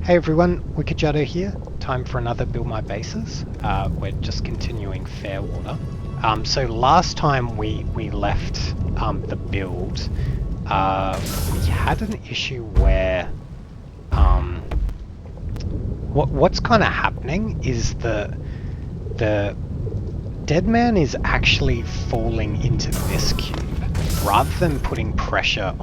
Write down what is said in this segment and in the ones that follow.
Hey everyone, Wicked Jutto here. Time for another Build My Bases. We're just continuing Fairwater. So last time we left the build, we had an issue where what's kind of happening is the dead man is actually falling into this cube rather than putting pressure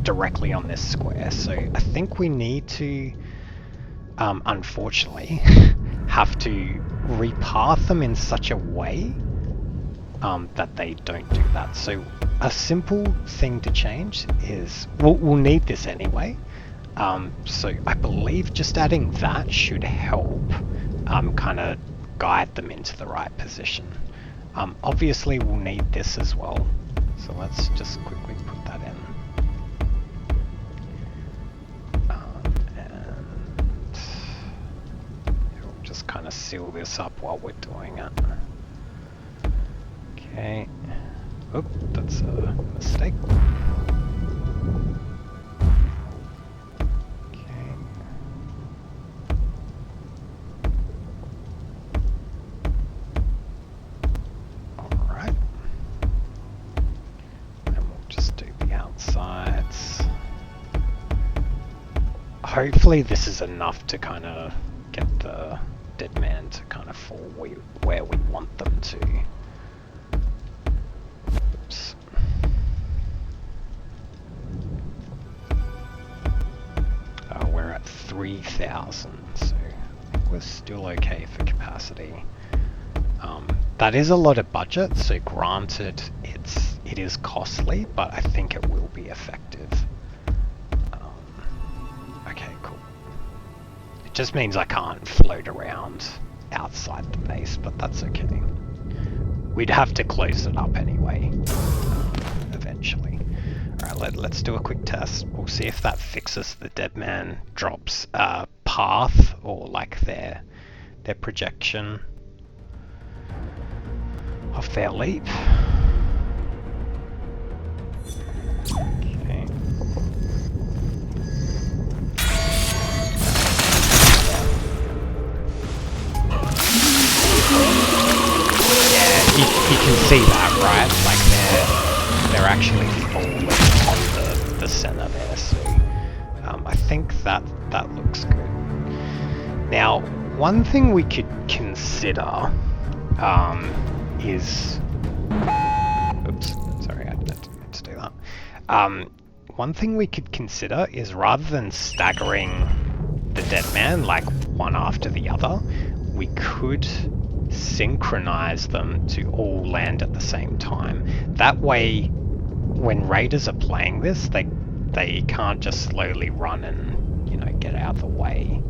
directly on this square. So I think we need to unfortunately have to repath them in such a way that they don't do that. So a simple thing to change is we'll need this anyway. So I believe just adding that should help kind of guide them into the right position. Obviously we'll need this as well, so let's just quickly put that in. Just kind of seal this up while we're doing it. Okay. Oh, that's a mistake. Okay. Alright. And we'll just do the outsides. Hopefully this is enough to kind of get the dead man to kind of fall where we want them to. Oops. We're at 3,000, so we're still okay for capacity. That is a lot of budget, so granted it is costly, but I think it will be effective. Okay, cool. It just means I can't float around outside the base, but that's okay. We'd have to close it up anyway, eventually. Alright, let's do a quick test. We'll see if that fixes the dead man drops path or like their projection of their leap. Okay. You can see that, right? Like they're actually falling on the center there. So I think that looks good. Now, one thing we could consider is, oops, sorry, I didn't mean to do that. One thing we could consider is rather than staggering the dead man like one after the other, we could synchronize them to all land at the same time. That way, when raiders are playing this, they can't just slowly run and, you know, get out of the way.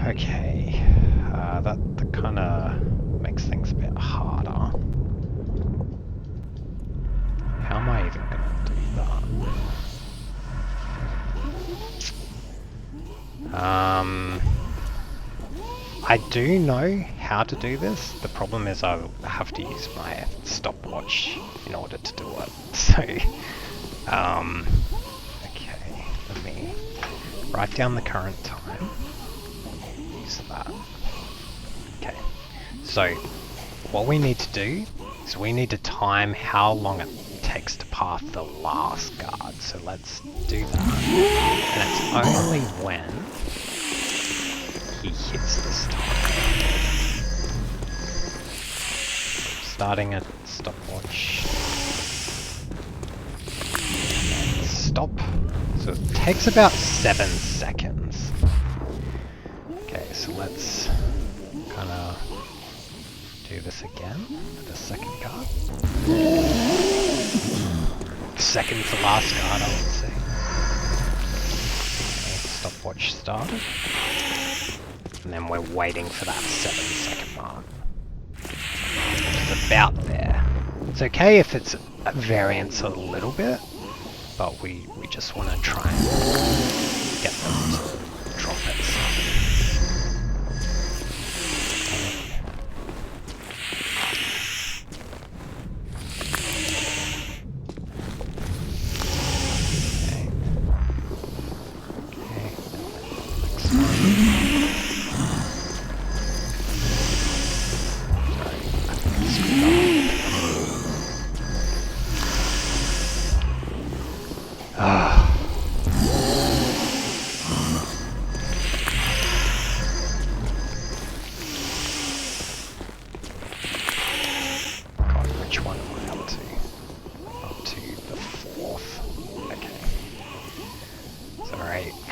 Okay, that kind of makes things a bit harder. How am I even gonna do that? I do know how to do this. The problem is I have to use my stopwatch in order to do it. So, okay, let me write down the current time. Use that. Okay, so what we need to do is we need to time how long it takes to pass the last guard. So let's do that. And it's only when he hits this time. Starting at stopwatch. And stop. So it takes about 7 seconds. Okay, so let's kind of do this again for the second guard. Second to last guard, I would say. Okay, stopwatch started. And then we're waiting for that 7-second mark. It's about there. It's okay if it's a variance a little bit, but we just want to try and get them to drop it.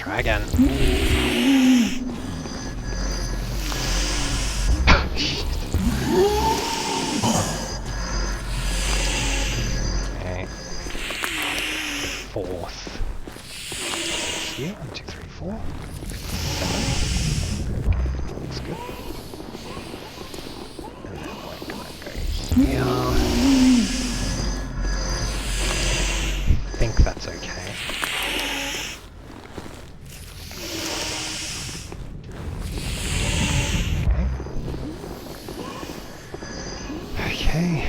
Try again. Okay. Fourth. Here, 1, 2, 3, 4. 7. Looks good. And then we're gonna go here. I think that's okay. Okay.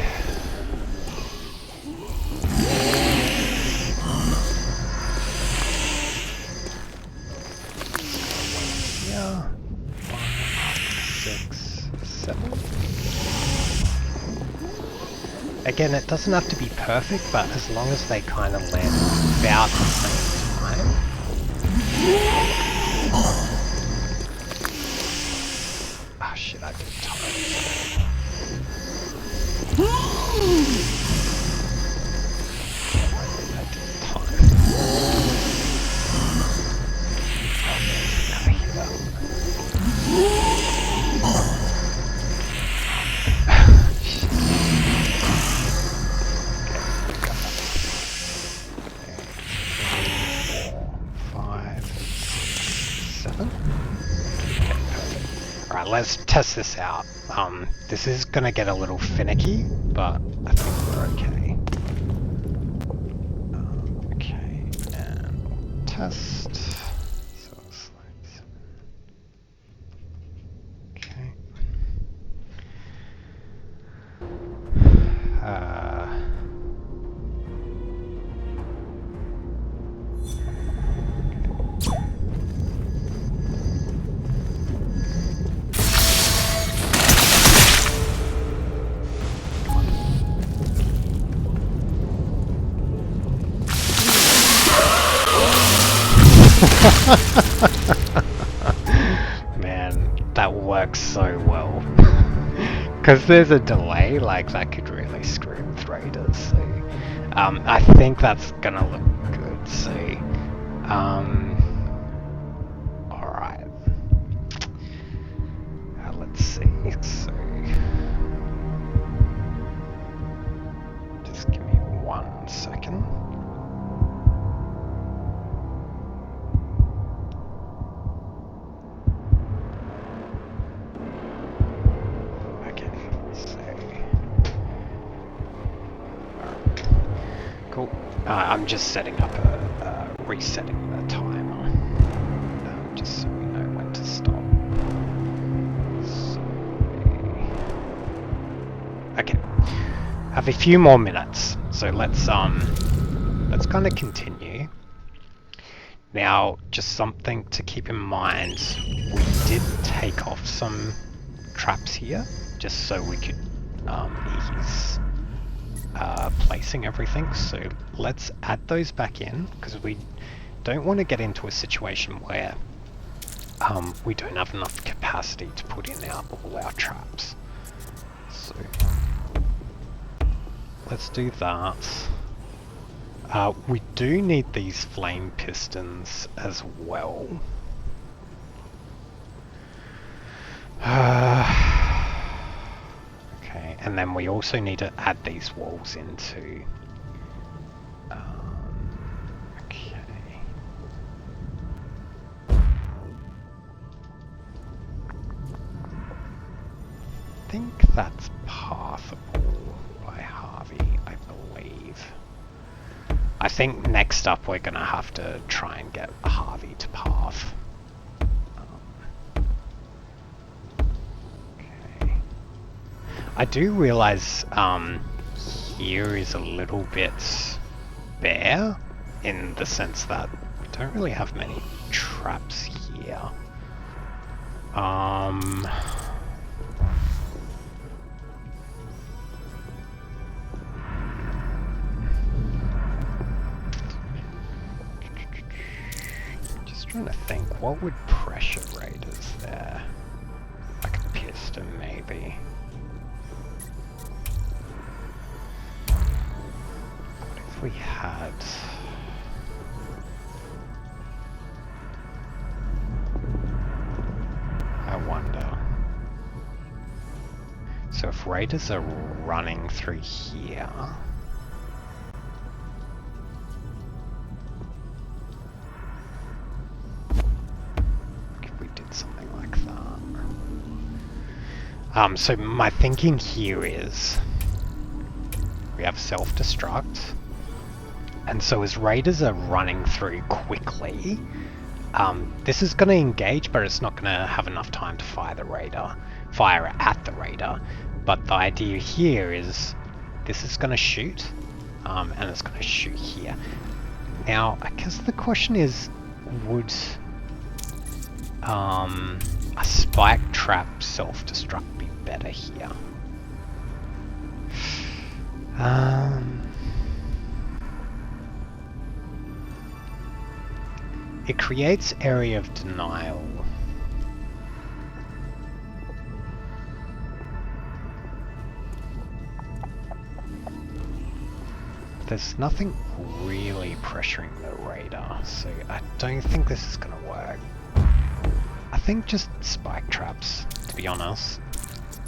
Yeah. 5, 6, 7. Again, it doesn't have to be perfect, but as long as they kind of land about the same time. Ah, shit, I did time. Let's test this out. This is gonna get a little finicky, but I think we're okay. Okay, and test. So it's like, okay. Man, that works so well. Because there's a delay, like that could really screw with raiders. So, I think that's gonna look good. So, alright. Let's see. So, just give me 1 second. Cool. I'm just setting up resetting the timer, just so we know when to stop. So, okay, have a few more minutes. So let's kind of continue. Now, just something to keep in mind: we did take off some traps here, just so we could ease placing everything. So let's add those back in, because we don't want to get into a situation where we don't have enough capacity to put in all our traps. So let's do that. We do need these flame pistons as well. Okay, and then we also need to add these walls into... okay. I think that's passable by Harvey, I believe. I think next up we're gonna have to try and get Harvey to path. Okay. I do realize here is a little bit bare, in the sense that we don't really have many traps here. Just trying to think, what would pressure raiders there? Like a piston, maybe. What if we had... So if raiders are running through here... if we did something like that... so my thinking here is... we have self-destruct. And so as raiders are running through quickly... this is going to engage, but it's not going to have enough time to fire at the raider. But the idea here is this is going to shoot, and it's going to shoot here. Now, I guess the question is, would a spike trap self-destruct be better here? It creates area of denial. There's nothing really pressuring the radar, so I don't think this is gonna work. I think just spike traps, to be honest,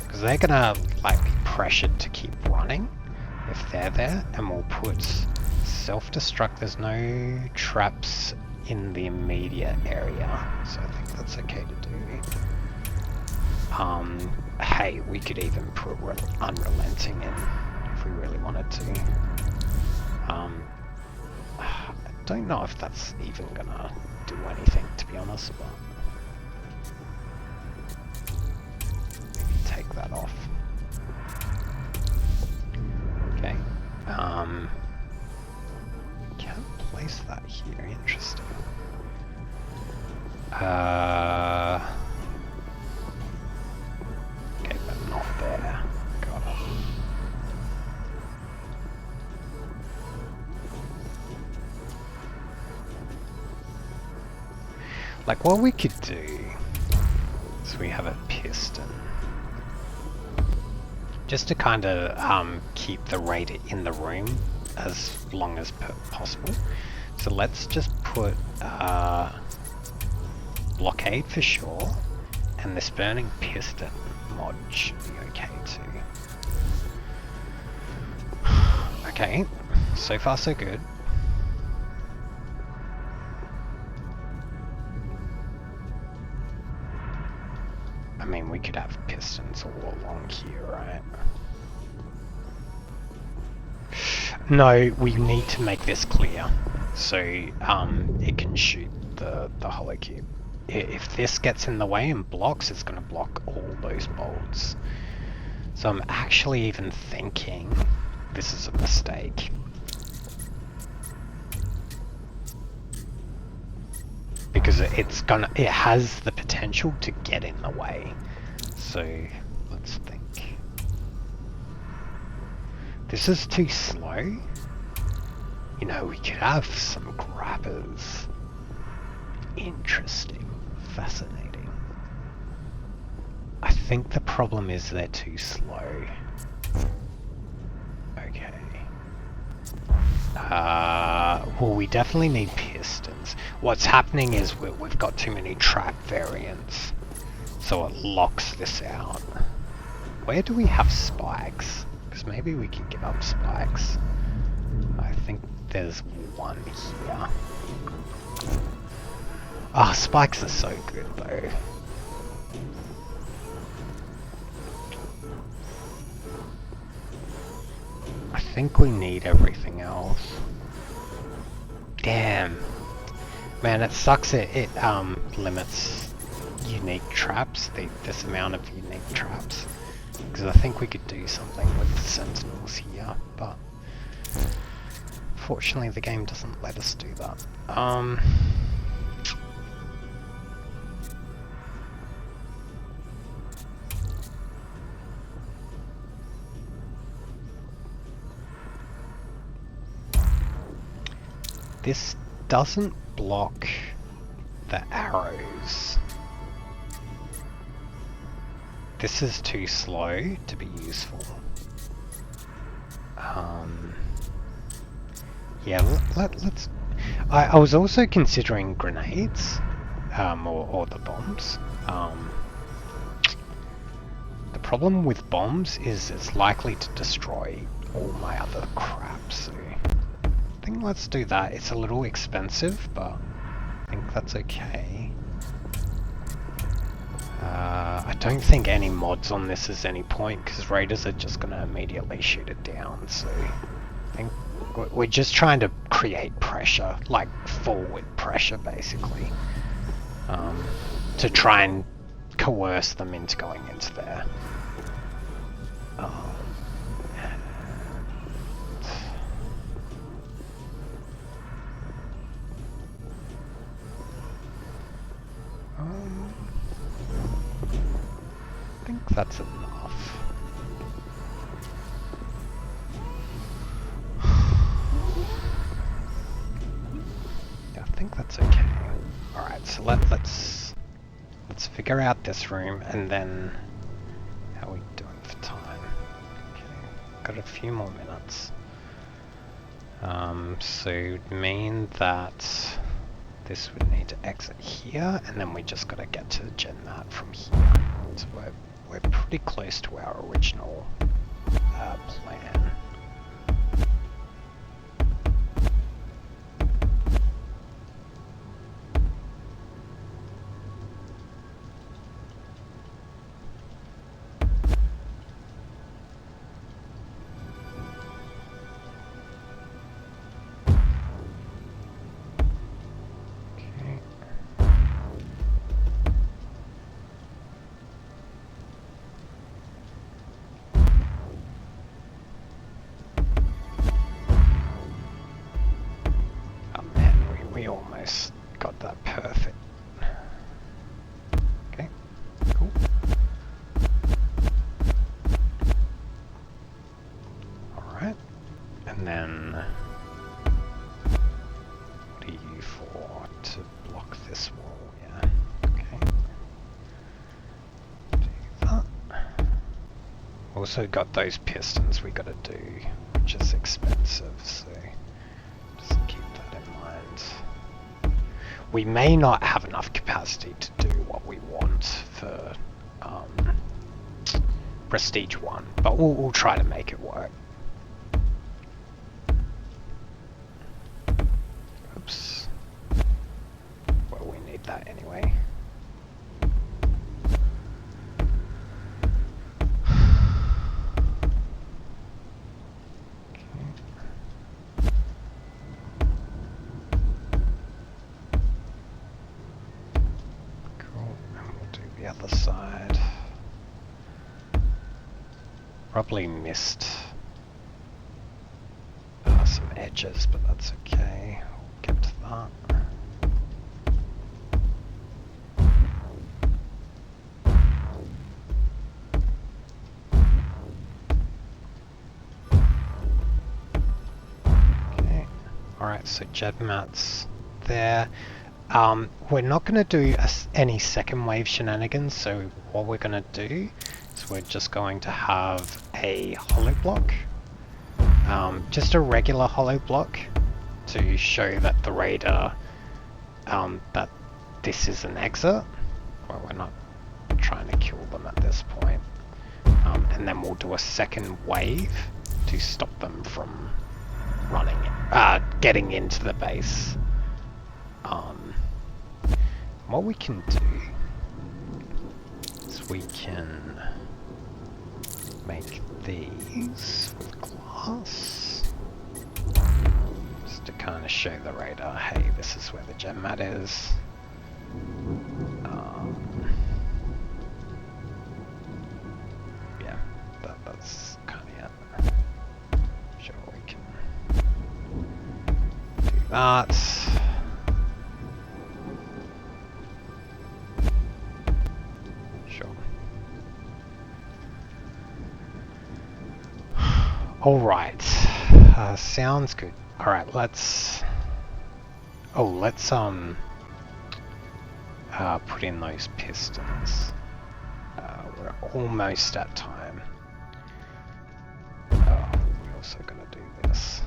because they're gonna like be pressured to keep running if they're there, and we'll put self-destruct. There's no traps in the immediate area, so I think that's okay to do. Hey, we could even put unrelenting in if we really wanted to. I don't know if that's even gonna do anything, to be honest, but maybe take that off. Okay. Can't place that here. Interesting. Okay, but not there. Got it. Like, what we could do is we have a piston. Just to kind of keep the raider in the room as long as possible. So let's just put blockade for sure, and this burning piston mod should be okay too. Okay, so far so good. I mean, we could have pistons all along here, right? No, we need to make this clear, so it can shoot the hollow cube. If this gets in the way and blocks, it's going to block all those bolts. So I'm actually even thinking this is a mistake. Because it has the potential to get in the way. So let's think. This is too slow. You know, we could have some grabbers. Interesting. Fascinating. I think the problem is they're too slow. Okay. Well, we definitely need pistons. What's happening is we've got too many trap variants, so it locks this out. Where do we have spikes? Because maybe we can give up spikes. I think there's one here. Ah, spikes are so good though. I think we need everything else. Damn. Man, it sucks it limits unique traps, this amount of unique traps. Because I think we could do something with the sentinels here, but fortunately the game doesn't let us do that. This doesn't block the arrows. This is too slow to be useful. Yeah, let's... I was also considering grenades, or the bombs. The problem with bombs is it's likely to destroy all my other crap, so I think let's do that. It's a little expensive, but I think that's okay. I don't think any mods on this is any point, because raiders are just going to immediately shoot it down, so I think we're just trying to create pressure, like forward pressure basically, to try and coerce them into going into there. I think that's enough. Yeah, I think that's okay. Alright, so let's figure out this room, and then how are we doing for time? Okay, got a few more minutes. So it would mean that this would need to exit here, and then we just gotta get to the gen mat from here. So we're pretty close to our original plan. We almost got that perfect. Okay, cool. Alright, and then what are you for? To block this wall, yeah. Okay. Do that. Also got those pistons we gotta do, which is expensive, so just keep that in mind. We may not have enough capacity to do what we want for Prestige 1, but we'll try to make it work. Oops. Well, we need that anyway. Other side. Probably missed some edges, but that's okay. We'll get to that. Okay. Alright, so jet mats there. We're not going to do any second wave shenanigans, so what we're going to do is we're just going to have a hollow block, just a regular hollow block, to show that the raider, that this is an exit. Well, we're not trying to kill them at this point, and then we'll do a second wave to stop them from running, getting into the base. What we can do is we can make these with glass, just to kind of show the radar, hey, this is where the gem mat is. Yeah, that's kind of it. Sure, we can do that. Alright, sounds good. Alright, let's put in those pistons. We're almost at time. We're also gonna do this.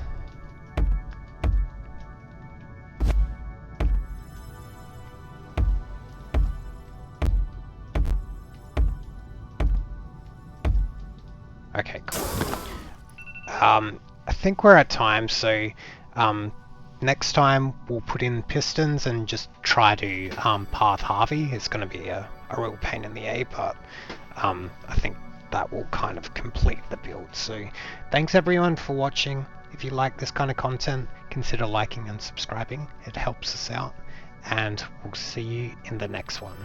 Okay, cool. I think we're at time, so next time we'll put in pistons and just try to path Harvey. It's going to be a real pain in the A, but I think that will kind of complete the build. So thanks everyone for watching. If you like this kind of content, consider liking and subscribing. It helps us out, and we'll see you in the next one.